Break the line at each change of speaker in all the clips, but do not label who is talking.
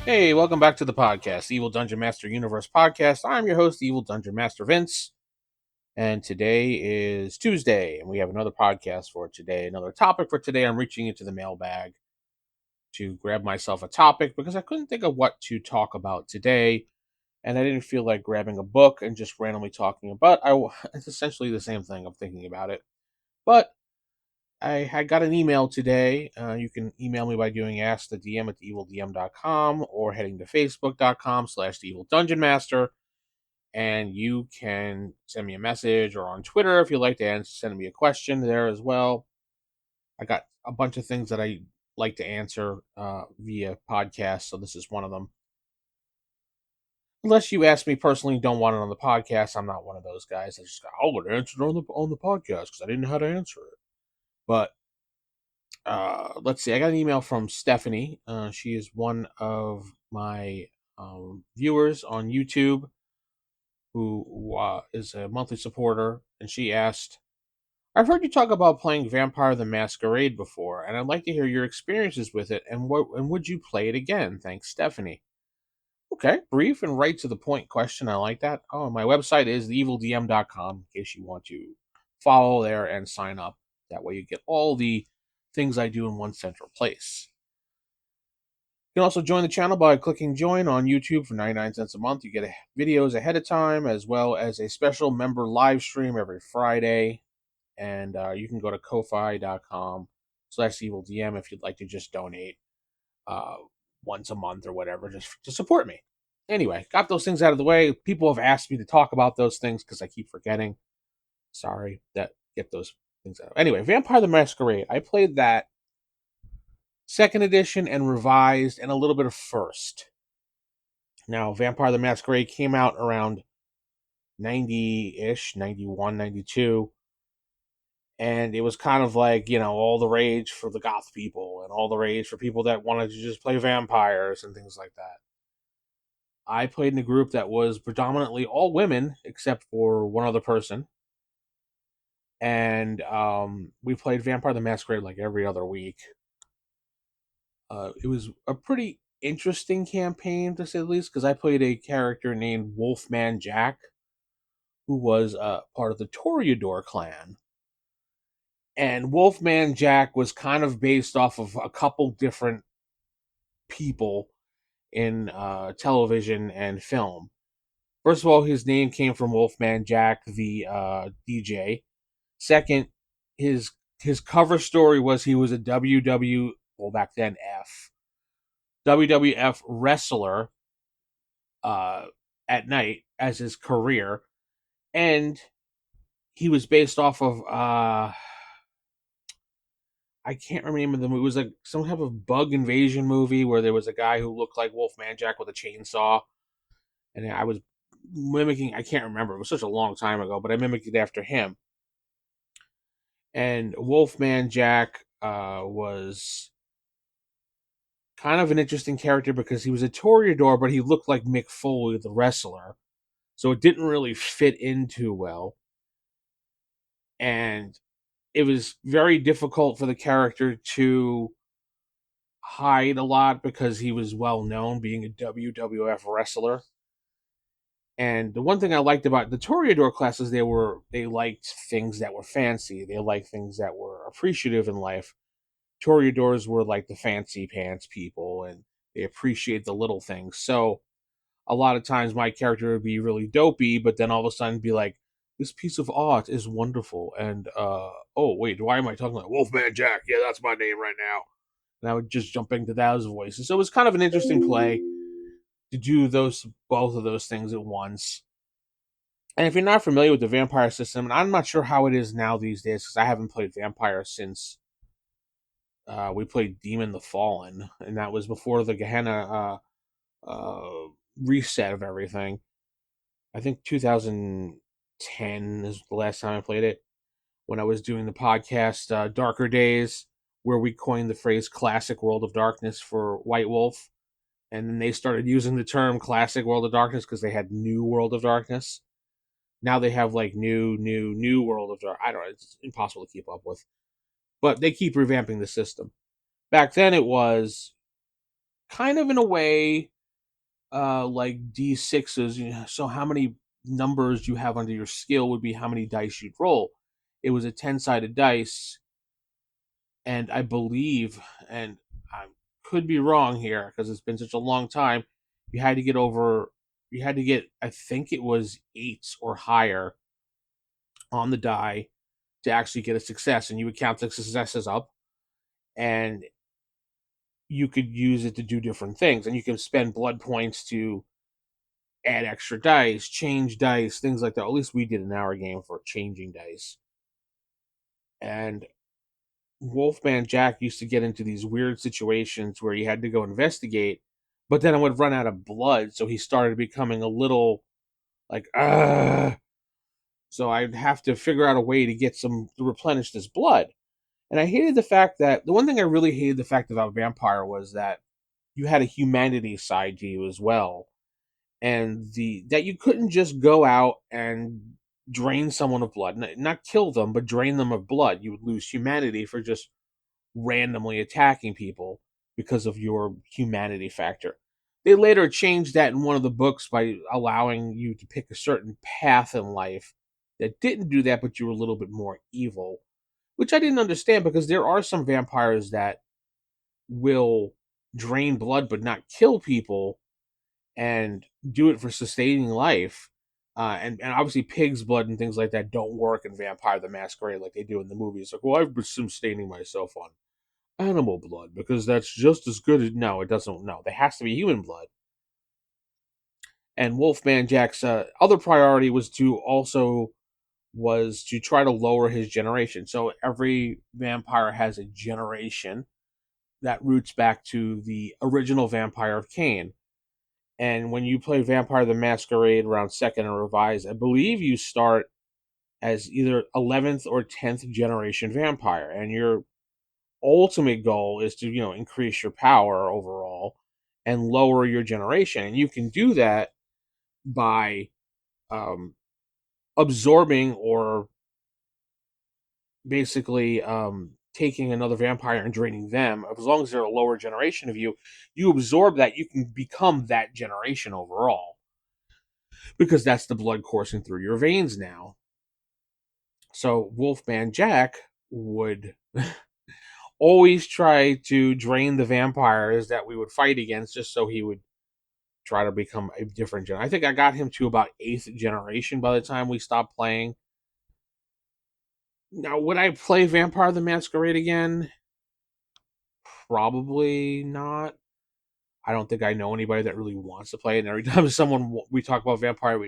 Hey, welcome back to the podcast, Evil Dungeon Master Universe Podcast. I'm your host, Evil Dungeon Master Vince, and today is Tuesday, and we have another podcast for today. Another topic for today. I'm reaching into the mailbag to grab myself a topic because I couldn't think of what to talk about today, and I didn't feel like grabbing a book and just randomly talking about. It's essentially the same thing. I'm thinking about it, but I got an email today. You can email me by doing askthedm at evildm.com or heading to facebook.com/evildungeonmaster. And you can send me a message or on Twitter if you'd like to send me a question there as well. I got a bunch of things that I like to answer via podcast, so this is one of them. Unless you ask me personally, don't want it on the podcast, I'm not one of those guys. I just got, I would answer it on the podcast because I didn't know how to answer it. But let's see. I got an email from Stephanie. She is one of my viewers on YouTube who is a monthly supporter, and she asked, "I've heard you talk about playing Vampire the Masquerade before, and I'd like to hear your experiences with it. And would you play it again? Thanks, Stephanie." Okay, brief and right to the point question. I like that. Oh, my website is theevildm.com in case you want to follow there and sign up. That way you get all the things I do in one central place. You can also join the channel by clicking join on YouTube for 99 cents a month. You get videos ahead of time as well as a special member live stream every Friday. And you can go to ko-fi.com/evilDM if you'd like to just donate uh, once a month or whatever, just to support me. Anyway, got those things out of the way. People have asked me to talk about those things because I keep forgetting. Sorry that get those things out. Anyway, Vampire the Masquerade. I played that second edition and revised and a little bit of first. Now, Vampire the Masquerade came out around 90-ish, 91, 92. And it was kind of like, all the rage for the goth people and all the rage for people that wanted to just play vampires and things like that. I played in a group that was predominantly all women except for one other person. And we played Vampire the Masquerade like every other week. It was a pretty interesting campaign, to say the least, because I played a character named Wolfman Jack, who was part of the Toreador clan. And Wolfman Jack was kind of based off of a couple different people in television and film. First of all, his name came from Wolfman Jack, the DJ. Second, his cover story was he was a well, back then WWF wrestler at night as his career, and he was based off of I can't remember the name of the movie. It was like some type of bug invasion movie where there was a guy who looked like Wolfman Jack with a chainsaw, and I was mimicking. I can't remember. It was such a long time ago, but I mimicked it after him. And Wolfman Jack was kind of an interesting character because he was a Toreador, but he looked like Mick Foley, the wrestler, so it didn't really fit in too well. And it was very difficult for the character to hide a lot because he was well known being a WWF wrestler. And the one thing I liked about the Toreador classes, they liked things that were fancy. They liked things that were appreciative in life. Toreadors were like the fancy pants people, and they appreciate the little things. So a lot of times my character would be really dopey, but then all of a sudden be like, "This piece of art is wonderful," and oh wait, why am I talking like Wolfman Jack? Yeah, that's my name right now. And I would just jump into those voices. So it was kind of an interesting play to do both of those things at once. And if you're not familiar with the vampire system, and I'm not sure how it is now these days because I haven't played Vampire since we played Demon the Fallen, and that was before the Gehenna reset of everything. I think 2010 is the last time I played it when I was doing the podcast Darker Days, where we coined the phrase classic World of Darkness for White Wolf. And then they started using the term classic World of Darkness because they had new World of Darkness. Now they have like new World of Dark. I don't know. It's impossible to keep up with. But they keep revamping the system. Back then it was kind of in a way like D6s. So how many numbers you have under your skill would be how many dice you'd roll. It was a 10-sided dice, and I believe, and I could be wrong here because it's been such a long time, you had to get over, you had to get, I think it was eights or higher on the die to actually get a success, and you would count the successes up, and you could use it to do different things, and you can spend blood points to add extra dice, change dice, things like that. At least we did in our game for changing dice. And Wolfman Jack used to get into these weird situations where he had to go investigate, but then I would run out of blood, so he started becoming a little like, so I'd have to figure out a way to get some to replenish this blood. And I hated the fact that the one thing I really hated the fact about Vampire was that you had a humanity side to you as well, and the that you couldn't just go out and drain someone of blood, not kill them, but drain them of blood. You would lose humanity for just randomly attacking people because of your humanity factor. They later changed that in one of the books by allowing you to pick a certain path in life that didn't do that, but you were a little bit more evil, which I didn't understand because there are some vampires that will drain blood but not kill people and do it for sustaining life. And obviously, pig's blood and things like that don't work in Vampire the Masquerade like they do in the movies. Like, well, I've been sustaining myself on animal blood because that's just as good as. No, it doesn't. No, there has to be human blood. And Wolfman Jack's other priority was to try to lower his generation. So every vampire has a generation that roots back to the original Vampire of Cain. And when you play Vampire the Masquerade around second and revised, I believe you start as either 11th or 10th generation vampire. And your ultimate goal is to, increase your power overall and lower your generation. And you can do that by um, absorbing or basically taking another vampire and draining them. As long as they're a lower generation of you, you absorb that, you can become that generation overall because that's the blood coursing through your veins now. So Wolfman Jack would always try to drain the vampires that we would fight against just so he would try to become a different gen. I think I got him to about 8th generation by the time we stopped playing. Now, would I play Vampire the Masquerade again? Probably not. I don't think I know anybody that really wants to play it. And every time we talk about Vampire,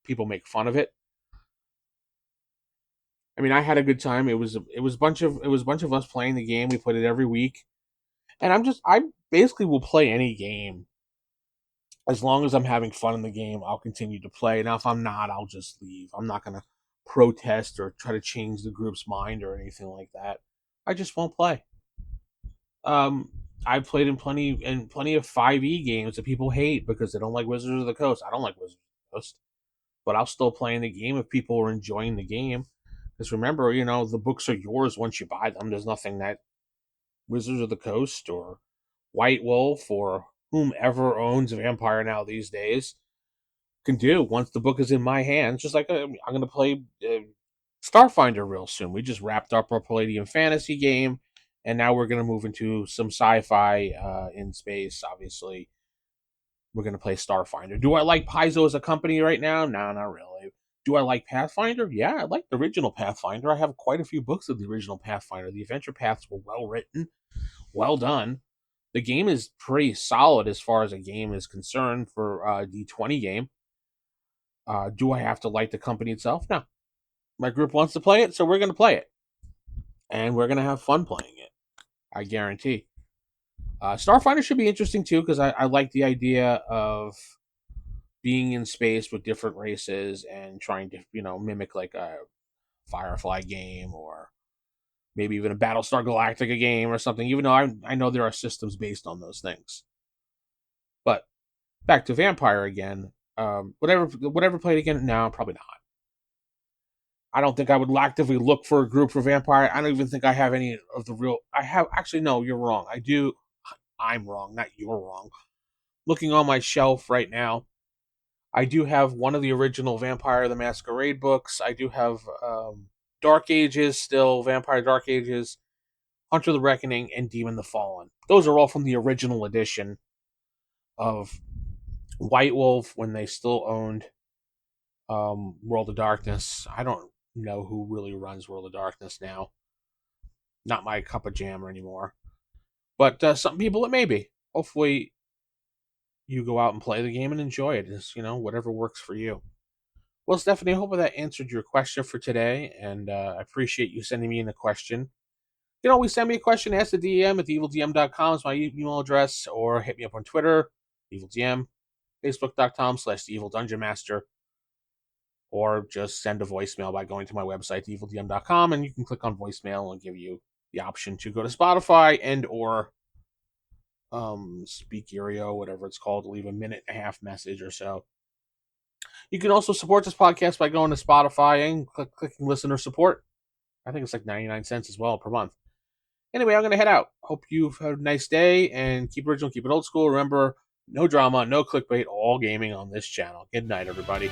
people make fun of it. I mean, I had a good time. It was a bunch of us playing the game. We played it every week, and I basically will play any game as long as I'm having fun in the game. I'll continue to play. Now, if I'm not, I'll just leave. I'm not gonna protest or try to change the group's mind or anything like that. I just won't play. Um, I've played in plenty of 5e games that people hate because they don't like Wizards of the Coast. I don't like Wizards of the Coast, but I'll still play in the game if people are enjoying the game. Because remember, the books are yours once you buy them. There's nothing that Wizards of the Coast or White Wolf or whomever owns Vampire now these days can do once the book is in my hands. Just like I'm going to play Starfinder real soon. We just wrapped up our Palladium Fantasy game, and now we're going to move into some sci-fi in space. Obviously, we're going to play Starfinder. Do I like Paizo as a company right now? No, not really. Do I like Pathfinder? Yeah, I like the original Pathfinder. I have quite a few books of the original Pathfinder. The adventure paths were well written, well done. The game is pretty solid as far as a game is concerned for D20 game. Do I have to like the company itself? No. My group wants to play it, so we're going to play it. And we're going to have fun playing it. I guarantee. Starfinder should be interesting too, because I like the idea of being in space with different races and trying to, mimic like a Firefly game or maybe even a Battlestar Galactica game or something, even though I know there are systems based on those things. But back to Vampire again. Whatever played again? No, probably not. I don't think I would actively look for a group for Vampire. I don't even think I have any of the real. I have actually no. You're wrong. I do. I'm wrong. Not you're wrong. looking on my shelf right now, I do have one of the original Vampire the Masquerade books. I do have Dark Ages still, Vampire Dark Ages, Hunter the Reckoning, and Demon the Fallen. Those are all from the original edition of White Wolf when they still owned World of Darkness. I don't know who really runs World of Darkness now. Not my cup of jam anymore. But some people it may be. Hopefully, you go out and play the game and enjoy it. It's, whatever works for you. Well, Stephanie, I hope that answered your question for today, and I appreciate you sending me in a question. You can always send me a question, ask the DM at theevildm.com is my email address, or hit me up on Twitter, evilDM, facebook.com/theevildungeonmaster, or just send a voicemail by going to my website, theevildm.com, and you can click on voicemail and give you the option to go to Spotify and or Speakerio, whatever it's called, to leave a minute and a half message or so. You can also support this podcast by going to Spotify and clicking listener support. I think it's like 99 cents as well per month. Anyway, I'm going to head out. Hope you've had a nice day, and keep original, keep it old school. Remember, no drama, no clickbait, all gaming on this channel. Good night, everybody.